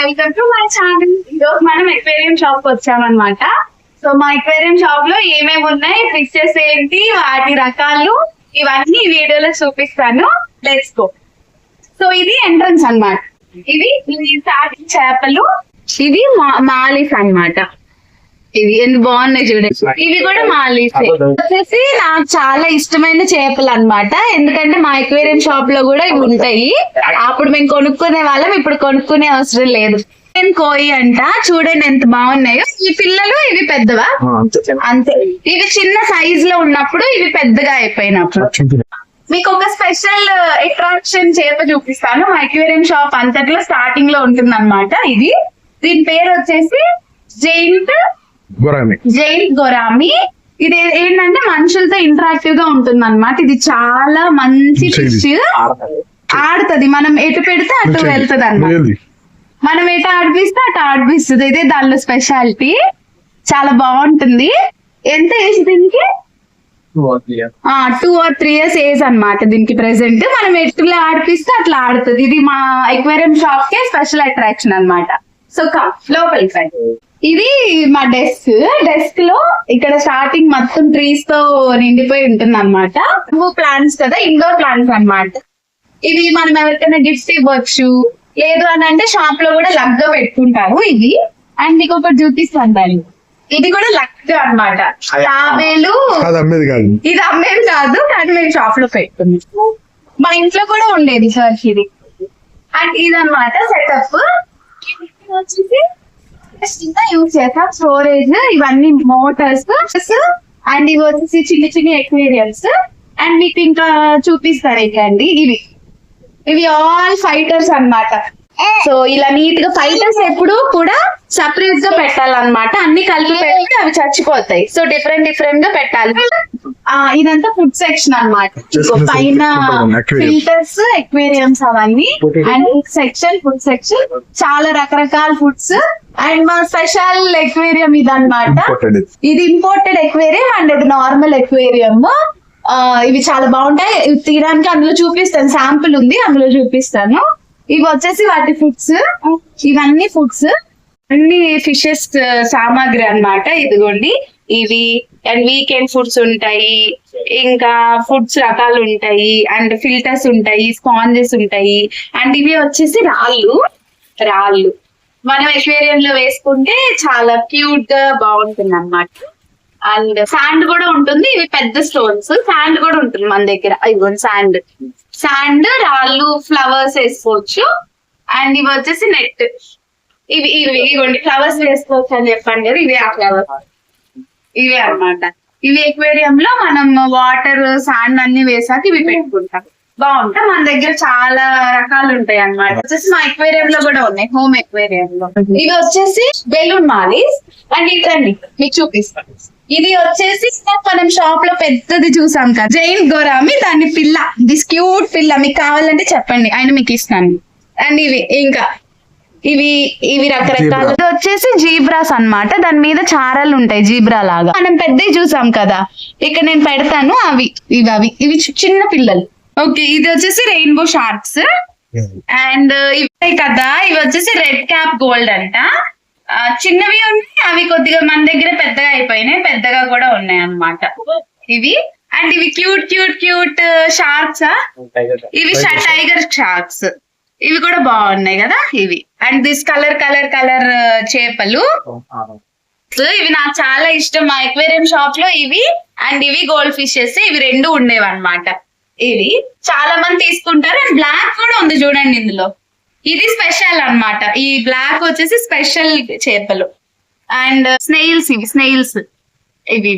Welcome to my channel. ఈరోజు మనం aquarium shop కి వచ్చామన్నమాట. సో మా ఎక్వేరియం షాప్ లో ఏమేమి ఉన్నాయి, ఫిషెస్ ఏంటి, వాటి రకాలు, ఇవన్నీ ఈ వీడియోలో చూపిస్తాను. Let's go. సో ఇది ఎంట్రన్స్ అన్నమాట. ఇవి చేపలు, ఇవి మాలిస్ అన్నమాట. ఇవి ఎంత బాగున్నాయి చూడండి. ఇవి కూడా మాలిస్ వచ్చేసి నాకు చాలా ఇష్టమైన చేపలు అన్నమాట. ఎందుకంటే మా ఎక్వేరియం షాప్ లో కూడా ఇవి ఉంటాయి. అప్పుడు మేము కొనుక్కునే వాళ్ళం, ఇప్పుడు కొనుక్కునే అవసరం లేదు. కోయి అంట, చూడండి ఎంత బాగున్నాయో. ఈ పిల్లలు ఇవి పెద్దవా అంతే. ఇవి చిన్న సైజ్ లో ఉన్నప్పుడు, ఇవి పెద్దగా అయిపోయినప్పుడు. మీకు ఒక స్పెషల్ అట్రాక్షన్ చేప చూపిస్తాను. మా ఎక్వేరియం షాప్ అంతట్లో స్టార్టింగ్ లో ఉంటుంది అనమాట. ఇది దీని పేరు వచ్చేసి జైంట్ గొరామి. ఇది ఏంటంటే మనుషులతో ఇంటరాక్టివ్ గా ఉంటుంది అనమాట. ఇది చాలా మంచి ఫిష్. ఆడుతుంది, మనం ఎటు పెడితే అటు వెళ్తుంది అన్నమాట. మనం ఎటు ఆడిపిస్తే అటు ఆడిపిస్తుంది. ఇదే దానిలో స్పెషాలిటీ. చాలా బాగుంటుంది. ఎంత ఏజ్ దీనికి? 2 or 3 years ఏజ్ అన్నమాట దీనికి ప్రెసెంట్. మనం ఎట్లా ఆడిపిస్తే అట్లా ఆడుతుంది. ఇది మా ఎక్వేరియం షాప్ కే స్పెషల్ అట్రాక్షన్ అన్నమాట. సో లోపలికి ఇది మా డెస్క్ లో ఇక్కడ స్టార్టింగ్ మొత్తం ట్రీస్ తో నిండిపోయి ఉంటుంది అనమాట. ప్లాంట్స్ కదా, ఇండోర్ ప్లాంట్స్ అన్నమాట. ఇవి మనం ఎవరికైనా గిఫ్ట్స్ ఇవ్వచ్చు, లేదు అని అంటే షాప్ లో కూడా లక్ గా పెట్టుకుంటారు ఇది. అండ్ మీకు ఒకటి చూపిస్తాను, ఇది కూడా లక్ అన్నమాట. తాబేలు ఇది అమ్మేది కాదు, కానీ మేము షాప్ లో పెట్టుకున్నాం. మా ఇంట్లో కూడా ఉండేది సార్ ఇది. అండ్ ఇదన్నమాట సెటప్. వచ్చేసి యూజ్ చేస్తాం స్టోరేజ్, ఇవన్నీ మోటార్స్. అండ్ ఇవి వచ్చేసి చిన్న చిన్న ఎక్వేరియమ్స్. అండ్ మీకు ఇంకా చూపిస్తారు ఏంటండి, ఇవి ఆల్ ఫైటర్స్ అన్నమాట. సో ఇలా నీట్ గా ఫైటర్స్ ఎప్పుడు కూడా సపరేట్ గా పెట్టాలన్నమాట. అన్ని కలిపి పెడితే అవి చచ్చిపోతాయి. సో డిఫరెంట్ గా పెట్టాలి. ఇదంతా ఫుడ్ సెక్షన్ అన్నమాట. పైన ఫిల్టర్స్, ఎక్వేరియమ్స్ అవన్నీ. అండ్ ఫుడ్ సెక్షన్ చాలా రకరకాల ఫుడ్స్. అండ్ మా స్పెషల్ ఎక్వేరియం ఇది అన్నమాట. ఇది ఇంపోర్టెడ్ ఎక్వేరియం అండ్ ఇది నార్మల్ ఎక్వేరియం. ఇవి చాలా బాగుంటాయి. ఇవి తీయడానికి అందులో చూపిస్తాను, శాంపుల్ ఉంది అందులో చూపిస్తాను. ఇవి వచ్చేసి వాటి ఫుడ్స్. ఇవన్నీ ఫుడ్స్, అన్ని ఫిషెస్ సామాగ్రి అన్నమాట. ఇదిగోండి ఇవి. అండ్ వీకెండ్ ఫుడ్స్ ఉంటాయి, ఇంకా ఫుడ్స్ రకాలు ఉంటాయి, అండ్ ఫిల్టర్స్ ఉంటాయి, స్పాంజెస్ ఉంటాయి. అండ్ ఇవి వచ్చేసి రాళ్ళు మనం ఎక్వేరియం లో వేసుకుంటే చాలా క్యూట్ గా బాగుంటుంది అన్నమాట. అండ్ శాండ్ కూడా ఉంటుంది. ఇవి పెద్ద స్టోన్స్. శాండ్ కూడా ఉంటుంది మన దగ్గర. ఇదిగోండి శాండ్, రాళ్ళు, ఫ్లవర్స్ వేసుకోవచ్చు. అండ్ ఇవి వచ్చేసి నెట్. ఇవిగోండి ఫ్లవర్స్ వేసుకోవచ్చు అని చెప్పండి కదా, ఇవే ఆ ఫ్లవర్స్. ఇవే అన్నమాట. ఇవి ఎక్వేరియం లో మనం వాటర్, శాండ్ అన్ని వేసాక ఇవి పెట్టుకుంటాం. బాగుంటాయి. మన దగ్గర చాలా రకాలు ఉంటాయి అన్నమాట. వచ్చేసి మా ఎక్వేరియం లో కూడా ఉన్నాయి, హోమ్ ఎక్వేరియం లో. ఇవి వచ్చేసి బెలూన్ మాలిస్. అండ్ ఇదండి మీకు చూపిస్తాను. ఇది వచ్చేసి మనం షాప్ లో పెద్దది చూసాం కదా, జైంట్ గొరామి. దాని పిల్ల, దిస్ క్యూట్ పిల్ల. మీకు కావాలంటే చెప్పండి, ఆయన మీకు ఇస్తాను. అండ్ ఇవి రకరకాల. ఇది వచ్చేసి జీబ్రాస్ అన్నమాట. దాని మీద చారలు ఉంటాయి జీబ్రా లాగా. మనం పెద్దవి చూసాం కదా, ఇక్కడ నేను పెడతాను. ఇవి చిన్న పిల్లలు. ఓకే, ఇది వచ్చేసి రెయిన్బో షార్క్స్. అండ్ ఇవి కదా, ఇవి వచ్చేసి రెడ్ క్యాప్ గోల్డ్ అంట. చిన్నవి ఉన్నాయి, అవి కొద్దిగా మన దగ్గర పెద్దగా అయిపోయినాయి, పెద్దగా కూడా ఉన్నాయి అన్నమాట ఇవి. అండ్ ఇవి క్యూట్ షార్క్స్. ఇవి టైగర్ షార్క్స్. ఇవి కూడా బాగున్నాయి కదా ఇవి. అండ్ దిస్ కలర్ చేపలు. ఇవి నాకు చాలా ఇష్టం. మా ఎక్వేరియం షాప్ లో ఇవి అండ్ ఇవి గోల్డ్ ఫిషెస్, ఇవి రెండు ఉండేవి అన్నమాట. ఇవి చాలా మంది తీసుకుంటారు. అండ్ బ్లాక్ కూడా ఉంది చూడండి ఇందులో. ఇది స్పెషల్ అన్నమాట. ఈ బ్లాక్ వచ్చేసి స్పెషల్ చేపలు. అండ్ స్నేయిల్స్, ఇవి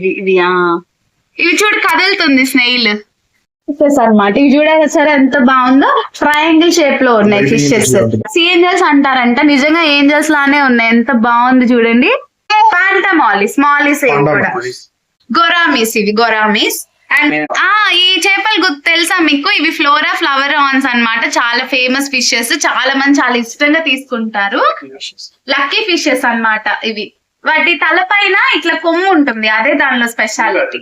చూడు కదులుతుంది స్నేయిల్ అన్నమాట. ఇవి చూడాలి సార్ ఎంత బాగుందో. ట్రయాంగిల్ షేప్ లో ఉన్నాయి ఫిషెస్. సీ ఏంజల్స్ అంటారంట, నిజంగా ఏంజల్స్ లానే ఉన్నాయి. ఎంత బాగుంది చూడండి. పాంటా మాలిస్ కూడా. గొరామిస్. అండ్ ఈ చేపలు తెలుసా మీకు? ఇవి ఫ్లోరా ఫ్లవరాన్స్ అన్నమాట. చాలా ఫేమస్ ఫిషెస్. చాలా మంది చాలా ఇష్టంగా తీసుకుంటారు. లక్కీ ఫిషెస్ అన్నమాట ఇవి. వాటి తలపైన ఇట్లా కొమ్ము ఉంటుంది, అదే దానిలో స్పెషాలిటీ.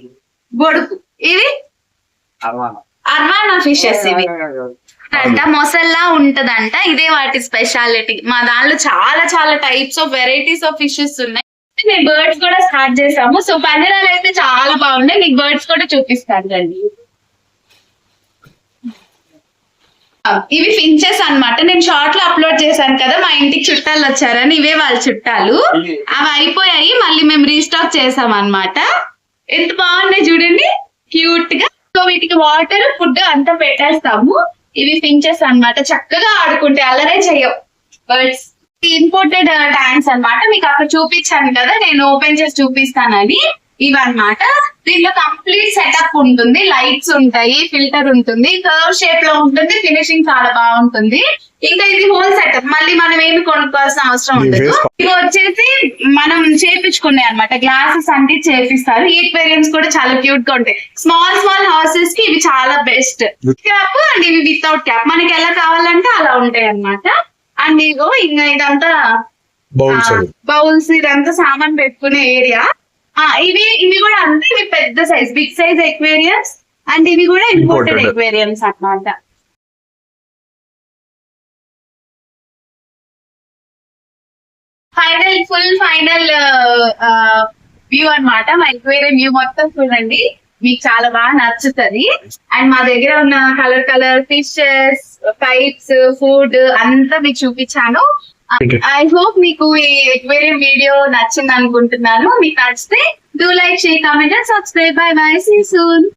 గొడుగు. ఇవి అర్వానా బనానా ఫిషెస్ ఇవి అంట, మొసల్లా ఉంటదంట. ఇదే వాటి స్పెషాలిటీ. మా దానిలో చాలా చాలా types of varieties of fishes ఉన్నాయి. మేము బర్డ్స్ కూడా స్టార్ట్ చేసాము. సో పంజరాలు అయితే చాలా బాగున్నాయి. మీకు బర్డ్స్ కూడా చూపిస్తాను రండి. ఇవి ఫించెస్ అన్నమాట. నేను షార్ట్ లో అప్లోడ్ చేశాను కదా, మా ఇంటికి చుట్టాలు వచ్చారని. ఇవే వాళ్ళ చుట్టాలు. అవి అయిపోయాయి, మళ్ళీ మేము రీస్టాక్ చేసాం అన్నమాట. ఎంత బాగున్నాయి చూడండి, క్యూట్ గా. సో వీటికి వాటర్ ఫుడ్ అంతా పెట్టేస్తాము. ఇవి ఫించెస్ అన్నమాట. చక్కగా ఆడుకుంటే అల్లరే చెయ్యవు బర్డ్స్. ఇంపోర్టెడ్ ట్యాంక్స్ అన్నమాట. మీకు అక్కడ చూపించాను కదా, నేను ఓపెన్ చేసి చూపిస్తానని. ఇవన్నమాట. దీనిలో కంప్లీట్ సెటప్ ఉంటుంది. లైట్స్ ఉంటాయి, ఫిల్టర్ ఉంటుంది, కర్వ్ షేప్ లో ఉంటుంది. ఫినిషింగ్ చాలా బాగుంటుంది. ఇంకా ఇది హోల్ సెటప్, మళ్ళీ మనం ఏమి కొనుక్కోవాల్సిన అవసరం ఉండదు. ఇవి వచ్చేసి మనం చేపించుకునే అన్నమాట. గ్లాసెస్ అంటే చేపిస్తారు. ఈ ఎక్వేరియంస్ కూడా చాలా క్యూట్ గా ఉంటాయి. స్మాల్ స్మాల్ హౌసెస్ కి ఇవి చాలా బెస్ట్. క్యాప్ అండ్ ఇవి వితౌట్ క్యాప్, మనకి ఎలా కావాలంటే అలా ఉంటాయి అన్నమాట. అండ్ ఇగో ఇంకా ఇదంతా బౌల్స్, ఇదంతా సామాన్ పెట్టుకునే ఏరియా. ఇవి కూడా అంతే. ఇవి పెద్ద size, big size aquariums. And ఇవి కూడా ఇంపోర్టెడ్ ఎక్వేరియమ్స్ అన్నమాట. ఫుల్ ఫైనల్ వ్యూ అన్నమాట. మా ఎక్వేరియం వ్యూ మొత్తం చూడండి, మీకు చాలా బాగా నచ్చుతుంది. అండ్ మా దగ్గర ఉన్న కలర్ ఫిషెస్, టైప్స్, ఫుడ్ అంతా మీకు చూపించాను. ఐ హోప్ మీకు ఈ ఎక్వేరియం వీడియో నచ్చింది అనుకుంటున్నాను. మీకు నచ్చితే do like, share, comment and subscribe. Bye bye, see you soon.